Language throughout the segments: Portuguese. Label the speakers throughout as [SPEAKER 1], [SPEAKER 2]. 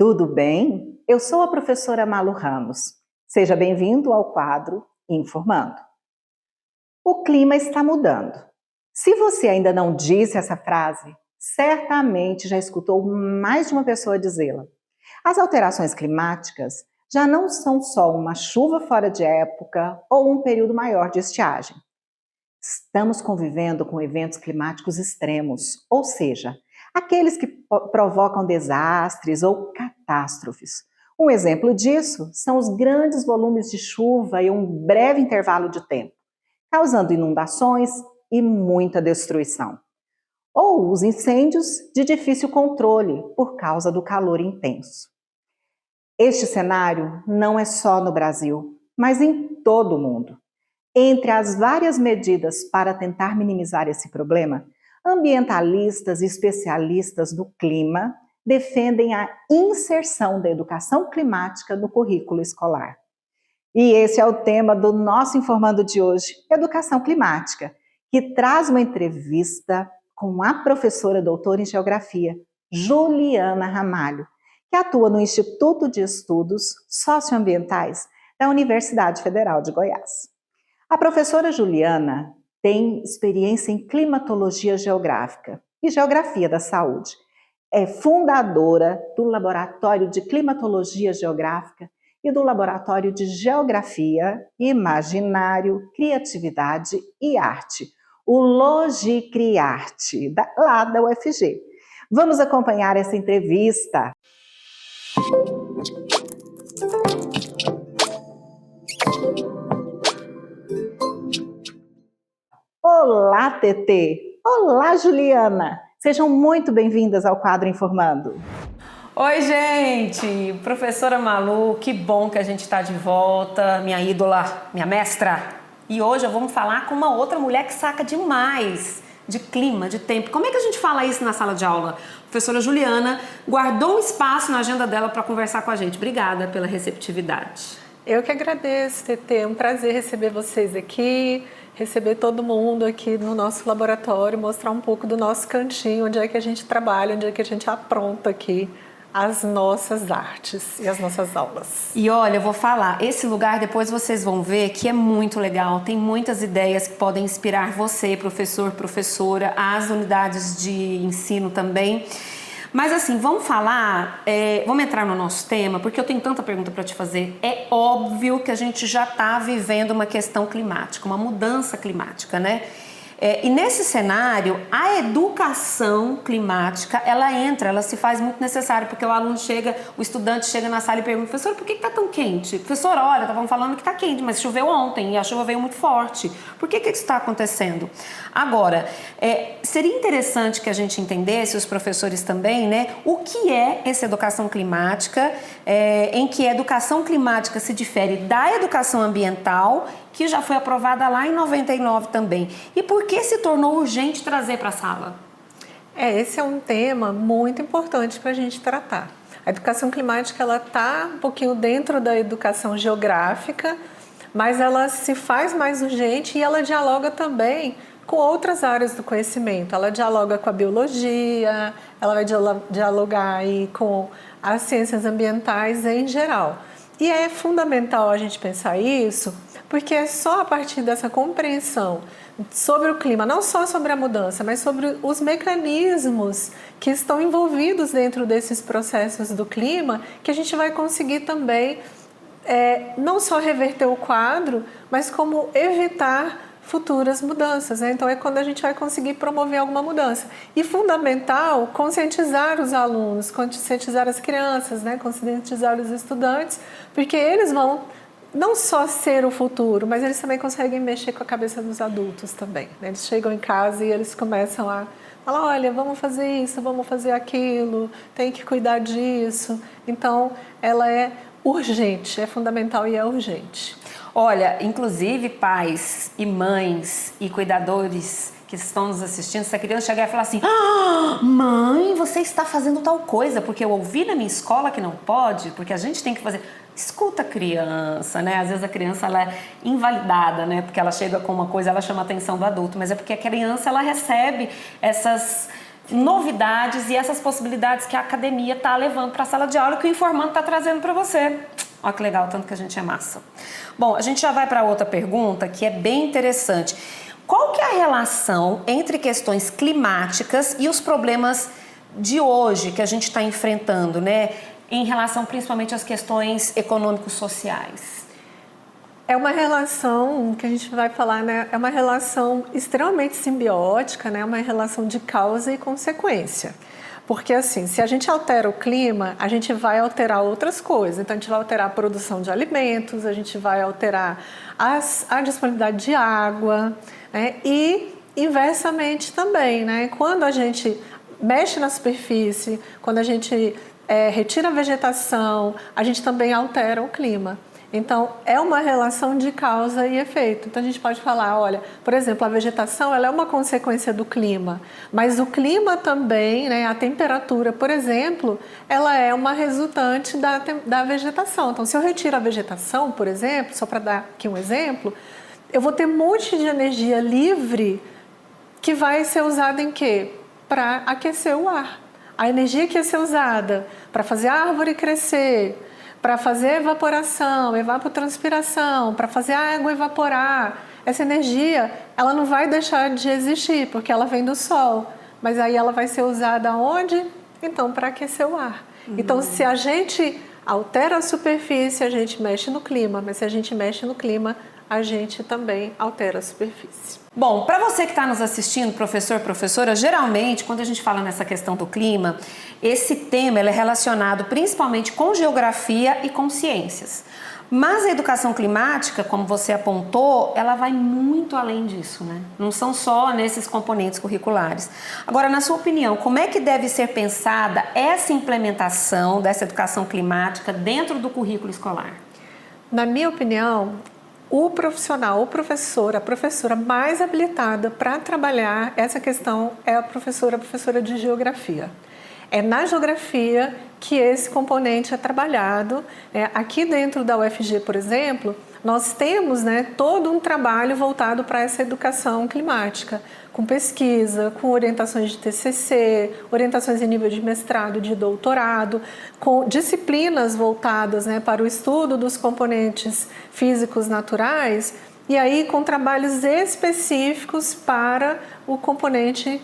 [SPEAKER 1] Tudo bem? Eu sou a professora Malu Ramos. Seja bem-vindo ao quadro Informando. O clima está mudando. Se você ainda não disse essa frase, certamente já escutou mais de uma pessoa dizê-la. As alterações climáticas já não são só uma chuva fora de época ou um período maior de estiagem. Estamos convivendo com eventos climáticos extremos, ou seja, aqueles que provocam desastres ou catástrofes. Um exemplo disso são os grandes volumes de chuva em um breve intervalo de tempo, causando inundações e muita destruição. Ou os incêndios de difícil controle por causa do calor intenso. Este cenário não é só no Brasil, mas em todo o mundo. Entre as várias medidas para tentar minimizar esse problema, ambientalistas e especialistas do clima defendem a inserção da educação climática no currículo escolar. E esse é o tema do nosso Informando de hoje, Educação Climática, que traz uma entrevista com a professora doutora em Geografia, Juliana Ramalho, que atua no Instituto de Estudos Socioambientais da Universidade Federal de Goiás. A professora Juliana tem experiência em climatologia geográfica e geografia da saúde. É fundadora do Laboratório de Climatologia Geográfica e do Laboratório de Geografia, Imaginário, Criatividade e Arte, o Logicriarte, lá da UFG. Vamos acompanhar essa entrevista. Olá, TT! Olá, Juliana! Sejam muito bem-vindas ao quadro Informando.
[SPEAKER 2] Oi, gente! Professora Malu, que bom que a gente está de volta, minha ídola, minha mestra. E hoje vamos falar com uma outra mulher que saca demais de clima, de tempo. Como é que a gente fala isso na sala de aula? A professora Juliana guardou um espaço na agenda dela para conversar com a gente. Obrigada pela receptividade.
[SPEAKER 3] Eu que agradeço, TT. É um prazer receber vocês aqui, receber todo mundo aqui no nosso laboratório, mostrar um pouco do nosso cantinho, onde é que a gente trabalha, onde é que a gente apronta aqui as nossas artes e as nossas aulas.
[SPEAKER 2] E olha, eu vou falar, esse lugar depois vocês vão ver que é muito legal, tem muitas ideias que podem inspirar você, professor, professora, as unidades de ensino também. Mas assim, vamos falar, vamos entrar no nosso tema, porque eu tenho tanta pergunta para te fazer. É óbvio que a gente já está vivendo uma questão climática, uma mudança climática, né? E nesse cenário, a educação climática, ela se faz muito necessária, porque o aluno chega, o estudante chega na sala e pergunta: professor, por que está tão quente? Professor, olha, estavam falando que está quente, mas choveu ontem e a chuva veio muito forte. Por que isso está acontecendo? Agora, seria interessante que a gente entendesse, os professores também, né, o que é essa educação climática, em que a educação climática se difere da educação ambiental, que já foi aprovada lá em 99 também. E por que se tornou urgente trazer para a sala?
[SPEAKER 3] Esse é um tema muito importante para a gente tratar. A educação climática ela está um pouquinho dentro da educação geográfica, mas ela se faz mais urgente e ela dialoga também com outras áreas do conhecimento. Ela dialoga com a biologia, ela vai dialogar aí com as ciências ambientais em geral. E é fundamental a gente pensar isso, porque é só a partir dessa compreensão sobre o clima, não só sobre a mudança, mas sobre os mecanismos que estão envolvidos dentro desses processos do clima, que a gente vai conseguir também não só reverter o quadro, mas como evitar futuras mudanças, né? Então é quando a gente vai conseguir promover alguma mudança. E fundamental conscientizar os alunos, conscientizar as crianças, né? Conscientizar os estudantes, porque eles vão não só ser o futuro, mas eles também conseguem mexer com a cabeça dos adultos também, né? Eles chegam em casa e eles começam a falar: olha, vamos fazer isso, vamos fazer aquilo, tem que cuidar disso. Então ela é urgente, é fundamental e é urgente.
[SPEAKER 2] Olha, inclusive pais e mães e cuidadores que estão nos assistindo, se a criança chegar e falar assim: mãe, você está fazendo tal coisa, porque eu ouvi na minha escola que não pode, porque a gente tem que fazer. Escuta a criança, né? Às vezes a criança ela é invalidada, né? Porque ela chega com uma coisa, ela chama a atenção do adulto, mas é porque a criança ela recebe essas novidades e essas possibilidades que a academia está levando para a sala de aula, que o informante está trazendo para você. Olha que legal, tanto que a gente é massa. Bom, a gente já vai para outra pergunta que é bem interessante. Qual que é a relação entre questões climáticas e os problemas de hoje que a gente está enfrentando, né? Em relação principalmente às questões econômico-sociais?
[SPEAKER 3] É uma relação que a gente vai falar, né? É uma relação extremamente simbiótica, né? Uma relação de causa e consequência. Porque assim, se a gente altera o clima, a gente vai alterar outras coisas. Então a gente vai alterar a produção de alimentos, a gente vai alterar a disponibilidade de água, né? E inversamente também, né? Quando a gente mexe na superfície, quando a gente retira a vegetação, a gente também altera o clima. Então, é uma relação de causa e efeito. Então, a gente pode falar, olha, por exemplo, a vegetação ela é uma consequência do clima, mas o clima também, né, a temperatura, por exemplo, ela é uma resultante da vegetação. Então, se eu retiro a vegetação, por exemplo, só para dar aqui um exemplo, eu vou ter um monte de energia livre que vai ser usada em quê? Para aquecer o ar. A energia que ia ser usada para fazer a árvore crescer, para fazer evaporação, evapotranspiração, para fazer a água evaporar, essa energia ela não vai deixar de existir, porque ela vem do sol. Mas aí ela vai ser usada onde? Então, para aquecer o ar. Então, se a gente altera a superfície, a gente mexe no clima, mas se a gente mexe no clima, a gente também altera a superfície.
[SPEAKER 2] Bom, para você que está nos assistindo, professor, professora, geralmente, quando a gente fala nessa questão do clima, esse tema ele é relacionado principalmente com geografia e com ciências. Mas a educação climática, como você apontou, ela vai muito além disso, né? Não são só nesses componentes curriculares. Agora, na sua opinião, como é que deve ser pensada essa implementação dessa educação climática dentro do currículo escolar?
[SPEAKER 3] Na minha opinião, o profissional, o professor, a professora mais habilitada para trabalhar essa questão é a professora de geografia. É na geografia que esse componente é trabalhado. Aqui dentro da UFG, por exemplo, nós temos, né, todo um trabalho voltado para essa educação climática, com pesquisa, com orientações de TCC, orientações em nível de mestrado, de doutorado, com disciplinas voltadas, né, para o estudo dos componentes físicos naturais e aí com trabalhos específicos para o componente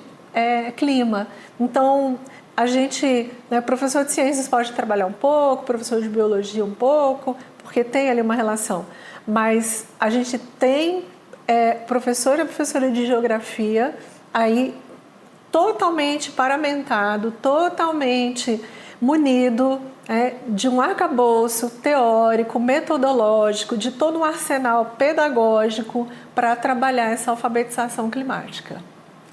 [SPEAKER 3] clima. Então, a gente, né, professor de ciências pode trabalhar um pouco, professor de biologia um pouco, porque tem ali uma relação. Mas a gente tem professor e professora de geografia aí totalmente paramentado, totalmente munido de um arcabouço teórico, metodológico, de todo um arsenal pedagógico para trabalhar essa alfabetização climática.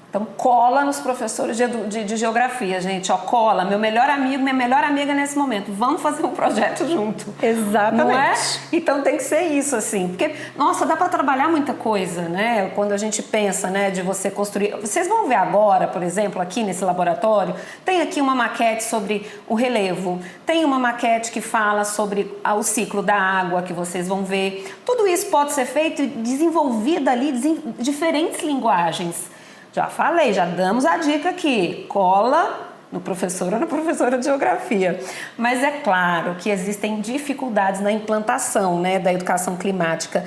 [SPEAKER 2] Então, cola nos professores de geografia, gente. Ó, cola. Meu melhor amigo, minha melhor amiga nesse momento. Vamos fazer um projeto junto.
[SPEAKER 3] Exatamente.
[SPEAKER 2] Não é? Então, tem que ser isso, assim. Porque, nossa, dá para trabalhar muita coisa, né? Quando a gente pensa, né, de você construir... Vocês vão ver agora, por exemplo, aqui nesse laboratório, tem aqui uma maquete sobre o relevo. Tem uma maquete que fala sobre o ciclo da água, que vocês vão ver. Tudo isso pode ser feito e desenvolvido ali diferentes linguagens. Já falei, já damos a dica aqui, cola no professor ou na professora de geografia. Mas é claro que existem dificuldades na implantação, né, da educação climática.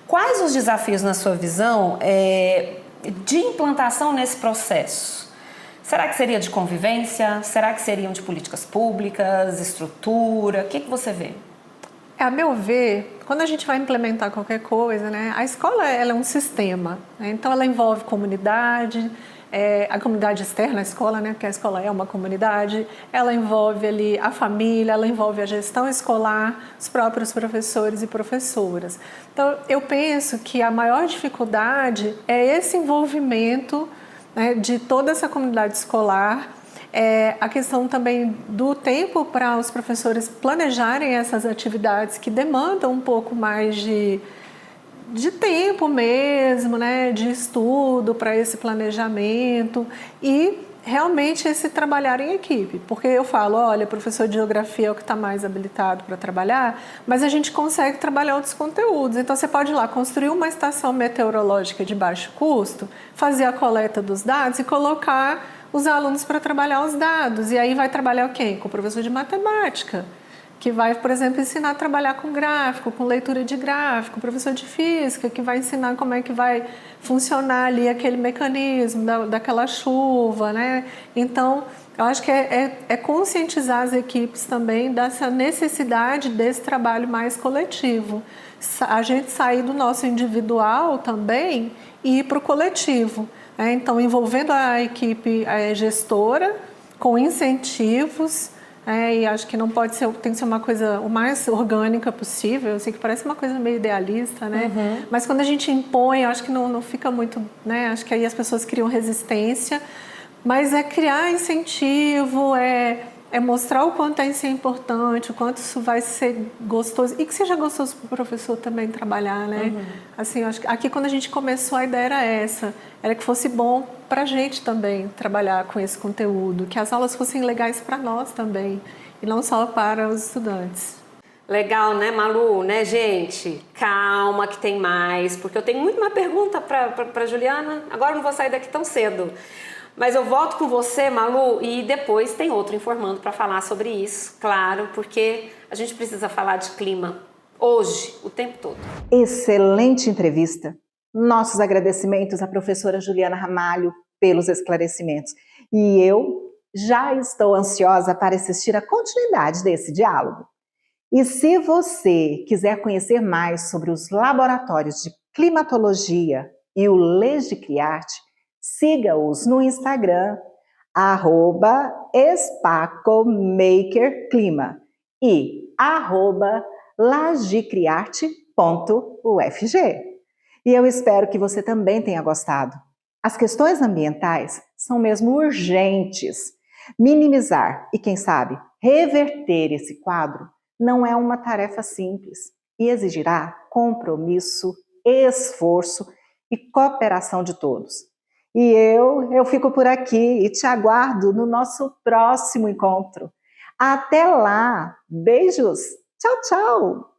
[SPEAKER 2] Quais os desafios, na sua visão, de implantação nesse processo? Será que seria de convivência? Será que seriam de políticas públicas, estrutura? O que você vê?
[SPEAKER 3] A meu ver, quando a gente vai implementar qualquer coisa, né, a escola ela é um sistema, né, então ela envolve comunidade, a comunidade externa à escola, né, porque a escola é uma comunidade, ela envolve ali a família, ela envolve a gestão escolar, os próprios professores e professoras. Então, eu penso que a maior dificuldade é esse envolvimento, né, de toda essa comunidade escolar. A questão também do tempo para os professores planejarem essas atividades que demandam um pouco mais de tempo mesmo, né, de estudo para esse planejamento e realmente esse trabalhar em equipe. Porque eu falo, olha, professor de geografia é o que está mais habilitado para trabalhar, mas a gente consegue trabalhar outros conteúdos. Então, você pode ir lá construir uma estação meteorológica de baixo custo, fazer a coleta dos dados e colocar os alunos para trabalhar os dados. E aí vai trabalhar quem? Com o professor de matemática, que vai, por exemplo, ensinar a trabalhar com gráfico, com leitura de gráfico, o professor de física, que vai ensinar como é que vai funcionar ali aquele mecanismo daquela chuva, né? Então, eu acho que é conscientizar as equipes também dessa necessidade desse trabalho mais coletivo. A gente sair do nosso individual também e ir para o coletivo. Então, envolvendo a equipe gestora com incentivos, e acho que não pode ser, tem que ser uma coisa o mais orgânica possível. Eu sei que parece uma coisa meio idealista, né? Mas quando a gente impõe, acho que não fica muito, né? Acho que aí as pessoas criam resistência. Mas é criar incentivo, é mostrar o quanto isso é importante, o quanto isso vai ser gostoso. E que seja gostoso para o professor também trabalhar, né? Assim, acho que aqui quando a gente começou a ideia era essa. Era que fosse bom para a gente também trabalhar com esse conteúdo. Que as aulas fossem legais para nós também. E não só para os estudantes.
[SPEAKER 2] Legal, né, Malu? Né, gente? Calma que tem mais. Porque eu tenho muito uma pergunta para Juliana. Agora eu não vou sair daqui tão cedo. Mas eu volto com você, Malu, e depois tem outro informando para falar sobre isso, claro, porque a gente precisa falar de clima hoje, o tempo todo.
[SPEAKER 1] Excelente entrevista. Nossos agradecimentos à professora Juliana Ramalho pelos esclarecimentos. E eu já estou ansiosa para assistir a continuidade desse diálogo. E se você quiser conhecer mais sobre os laboratórios de climatologia e o Legicriarte, siga-os no Instagram, @SpacoMakerClima e @lagicriarte.ufg. E eu espero que você também tenha gostado. As questões ambientais são mesmo urgentes. Minimizar e, quem sabe, reverter esse quadro não é uma tarefa simples e exigirá compromisso, esforço e cooperação de todos. E eu fico por aqui e te aguardo no nosso próximo encontro. Até lá! Beijos! Tchau, tchau!